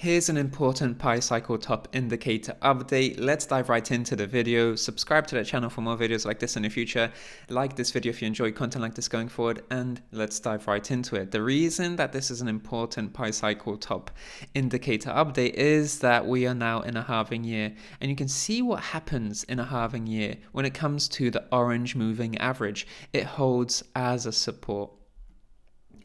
Here's an important Pi Cycle top indicator update. Let's dive right into the video. Subscribe to the channel for more videos like this in the future. Like this video if you enjoy content like this going forward, and let's dive right into it. The reason that this is an important Pi Cycle top indicator update is that we are now in a halving year, and you can see what happens in a halving year when it comes to the orange moving average. It holds as a support.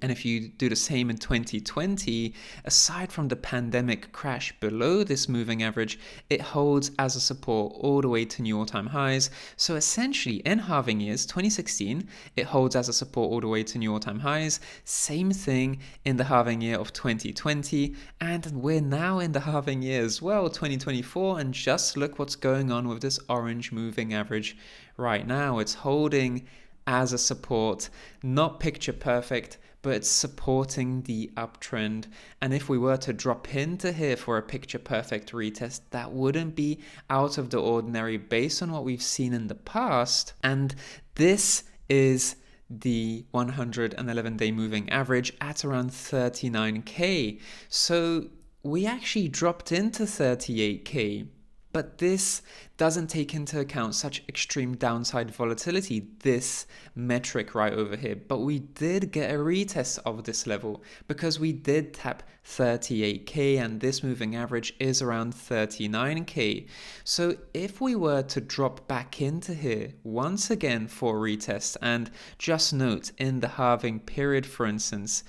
And if you do the same in 2020, aside from the pandemic crash below this moving average, it holds as a support all the way to new all-time highs. So essentially, in halving years, 2016, it holds as a support all the way to new all-time highs. Same thing in the halving year of 2020. And we're now in the halving year as well, 2024. And just look what's going on with this orange moving average right now. It's holding as a support, not picture perfect, but it's supporting the uptrend. And if we were to drop into here for a picture perfect retest, that wouldn't be out of the ordinary based on what we've seen in the past. And this is the 111-day moving average at around 39k. So we actually dropped into 38k. But this doesn't take into account such extreme downside volatility, this metric right over here. But we did get a retest of this level because we did tap 38k and this moving average is around 39k. So if we were to drop back into here once again for a retest, and just note in the halving period, for instance,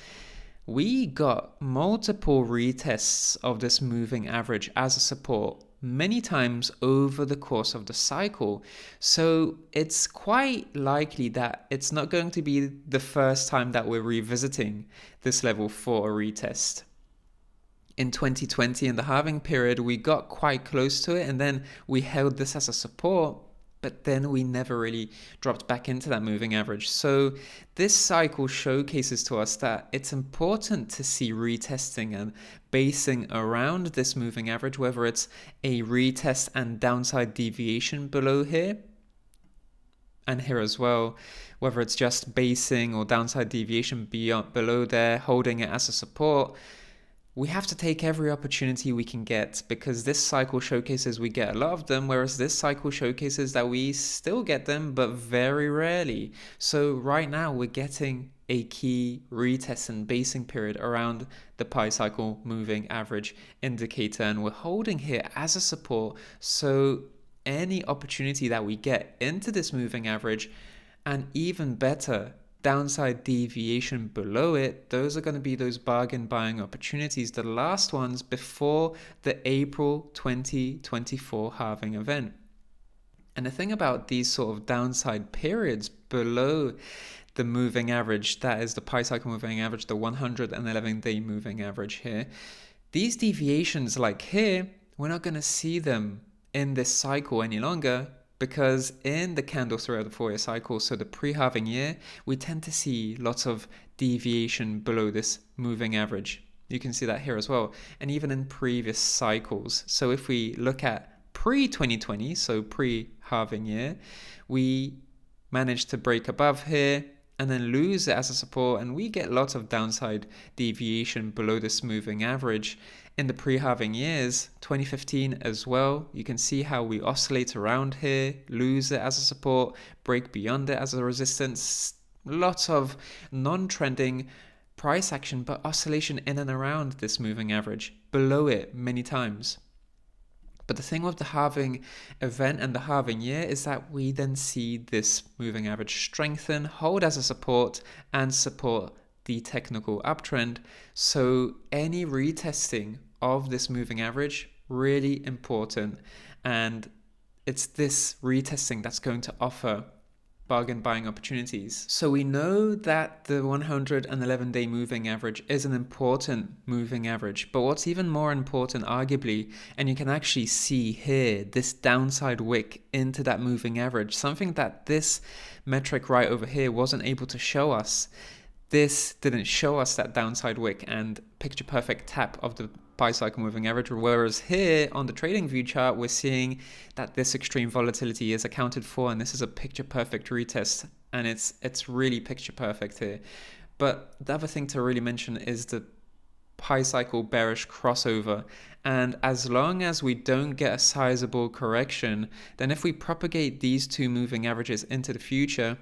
we got multiple retests of this moving average as a support many times over the course of the cycle. So it's quite likely that it's not going to be the first time that we're revisiting this level for a retest. In 2020, in the halving period, we got quite close to it and then we held this as a support, but then we never really dropped back into that moving average. So this cycle showcases to us that it's important to see retesting and basing around this moving average, whether it's a retest and downside deviation below here and here as well, whether it's just basing or downside deviation below there, holding it as a support. We have to take every opportunity we can get because this cycle showcases we get a lot of them, whereas this cycle showcases that we still get them, but very rarely. So right now we're getting a key retest and basing period around the Pi cycle moving average indicator, and we're holding here as a support. So any opportunity that we get into this moving average, and even better, downside deviation below it, those are going to be those bargain buying opportunities, the last ones before the April 2024 halving event. And the thing about these sort of downside periods below the moving average, that is the Pi cycle moving average, the 111-day moving average here, these deviations like here, we're not going to see them in this cycle any longer, because in the candles throughout the 4-year cycle, so the pre-halving year, we tend to see lots of deviation below this moving average. You can see that here as well, and even in previous cycles. So if we look at pre-2020, so pre-halving year, we managed to break above here and then lose it as a support, and we get lots of downside deviation below this moving average. In the pre-halving years, 2015 as well, you can see how we oscillate around here, lose it as a support, break beyond it as a resistance. Lots of non-trending price action, but oscillation in and around this moving average, below it many times. But the thing with the halving event and the halving year is that we then see this moving average strengthen, hold as a support, and support the technical uptrend. So any retesting of this moving average, really important. And it's this retesting that's going to offer bargain buying opportunities. So we know that the 111-day moving average is an important moving average, but what's even more important arguably, and you can actually see here, this downside wick into that moving average, something that this metric right over here wasn't able to show us. This didn't show us that downside wick and picture perfect tap of the Pi cycle moving average, whereas here on the trading view chart we're seeing that this extreme volatility is accounted for, and this is a picture perfect retest, and it's really picture perfect here. But the other thing to really mention is the pi cycle bearish crossover. And as long as we don't get a sizable correction, then if we propagate these two moving averages into the future,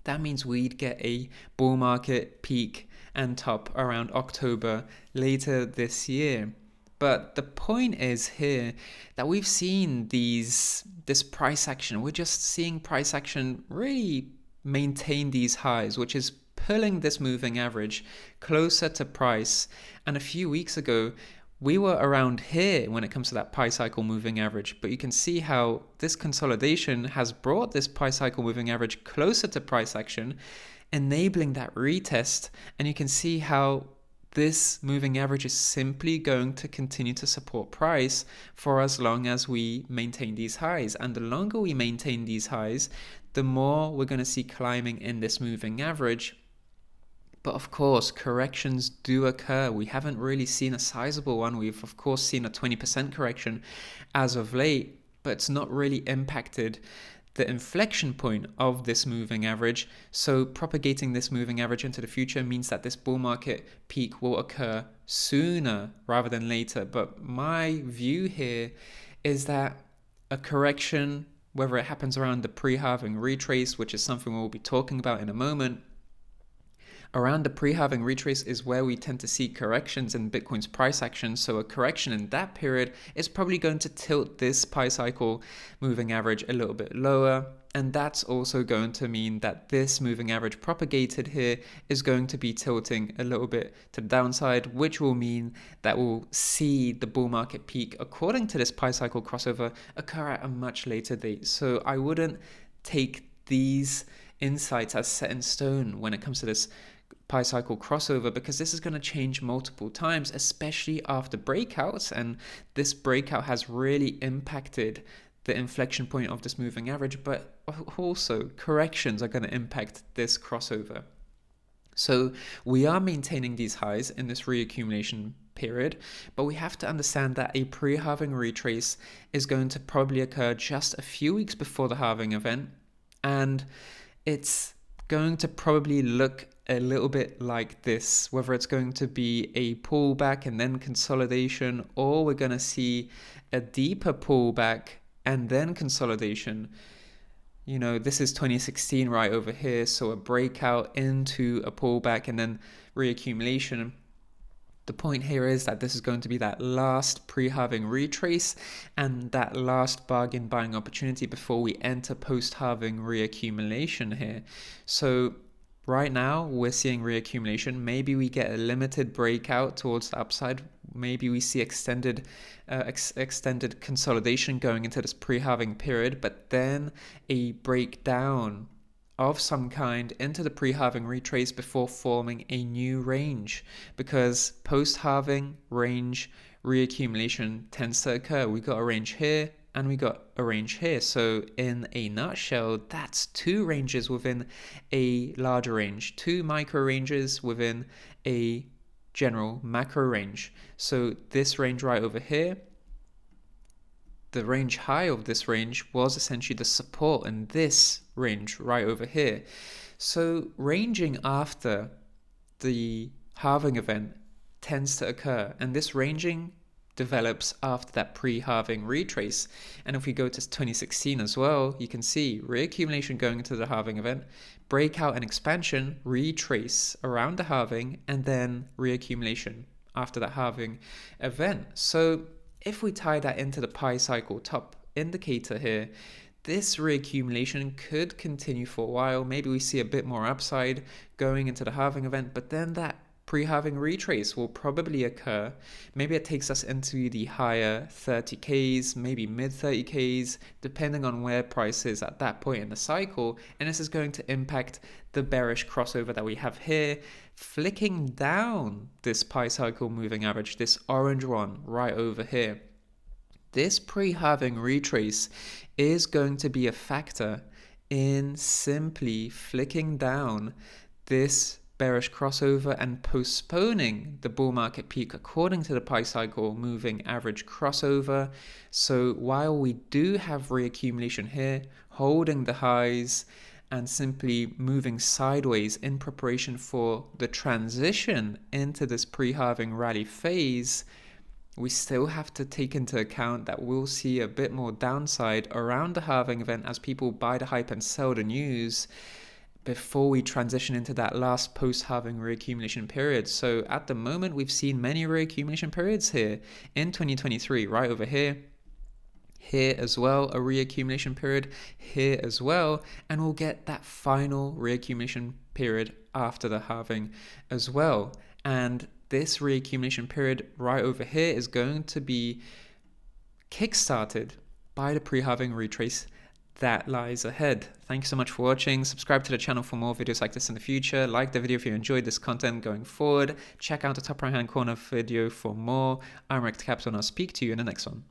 that means we'd get a bull market peak and top around October later this year. But the point is here that we've seen this price action. We're just seeing price action really maintain these highs, which is pulling this moving average closer to price. And a few weeks ago, we were around here when it comes to that pi cycle moving average, but you can see how this consolidation has brought this pi cycle moving average closer to price action, enabling that retest. And you can see how this moving average is simply going to continue to support price for as long as we maintain these highs. And the longer we maintain these highs, the more we're going to see climbing in this moving average. But of course, corrections do occur. We haven't really seen a sizable one. We've of course seen a 20% correction as of late, but it's not really impacted the inflection point of this moving average. So propagating this moving average into the future means that this bull market peak will occur sooner rather than later. But my view here is that a correction, whether it happens around the pre-halving retrace, which is something we'll be talking about in a moment, around the pre-halving retrace is where we tend to see corrections in Bitcoin's price action. So a correction in that period is probably going to tilt this pi cycle moving average a little bit lower. And that's also going to mean that this moving average propagated here is going to be tilting a little bit to the downside, which will mean that we'll see the bull market peak, according to this pi cycle crossover, occur at a much later date. So I wouldn't take these insights as set in stone when it comes to this pi cycle crossover, because this is going to change multiple times, especially after breakouts, and this breakout has really impacted the inflection point of this moving average, but also corrections are going to impact this crossover. So we are maintaining these highs in this reaccumulation period, but we have to understand that a pre-halving retrace is going to probably occur just a few weeks before the halving event, and it's going to probably look a little bit like this, whether it's going to be a pullback and then consolidation, or we're going to see a deeper pullback and then consolidation. You know, this is 2016 right over here, so a breakout into a pullback and then reaccumulation. The point here is that this is going to be that last pre-halving retrace and that last bargain buying opportunity before we enter post-halving reaccumulation here. So right now we're seeing reaccumulation. Maybe we get a limited breakout towards the upside. Maybe we see extended consolidation going into this pre-halving period, but then a breakdown of some kind into the pre-halving retrace before forming a new range, because post-halving range reaccumulation tends to occur. We got a range here and we got a range here. So in a nutshell, that's two ranges within a larger range, two micro ranges within a general macro range. So this range right over here, the range high of this range was essentially the support in this range right over here. So ranging after the halving event tends to occur, and this ranging develops after that pre-halving retrace. And if we go to 2016 as well, you can see reaccumulation going into the halving event, breakout and expansion, retrace around the halving, and then reaccumulation after that halving event. So if we tie that into the pi cycle top indicator here, this reaccumulation could continue for a while. Maybe we see a bit more upside going into the halving event, but then that pre-halving retrace will probably occur. Maybe it takes us into the higher 30Ks, maybe mid 30Ks, depending on where price is at that point in the cycle. And this is going to impact the bearish crossover that we have here, flicking down this pi cycle moving average, this orange one right over here. This pre-halving retrace is going to be a factor in simply flicking down this bearish crossover and postponing the bull market peak according to the pi cycle moving average crossover. So while we do have reaccumulation here, holding the highs and simply moving sideways in preparation for the transition into this pre-halving rally phase, we still have to take into account that we'll see a bit more downside around the halving event as people buy the hype and sell the news before we transition into that last post-halving reaccumulation period. So at the moment, we've seen many reaccumulation periods here in 2023, right over here as well, a reaccumulation period here as well, and we'll get that final reaccumulation period after the halving as well. And this reaccumulation period right over here is going to be kickstarted by the pre-halving retrace that lies ahead. Thanks so much for watching. Subscribe to the channel for more videos like this in the future. Like the video if you enjoyed this content going forward. Check out the top right hand corner video for more. I'm Rekt and I'll speak to you in the next one.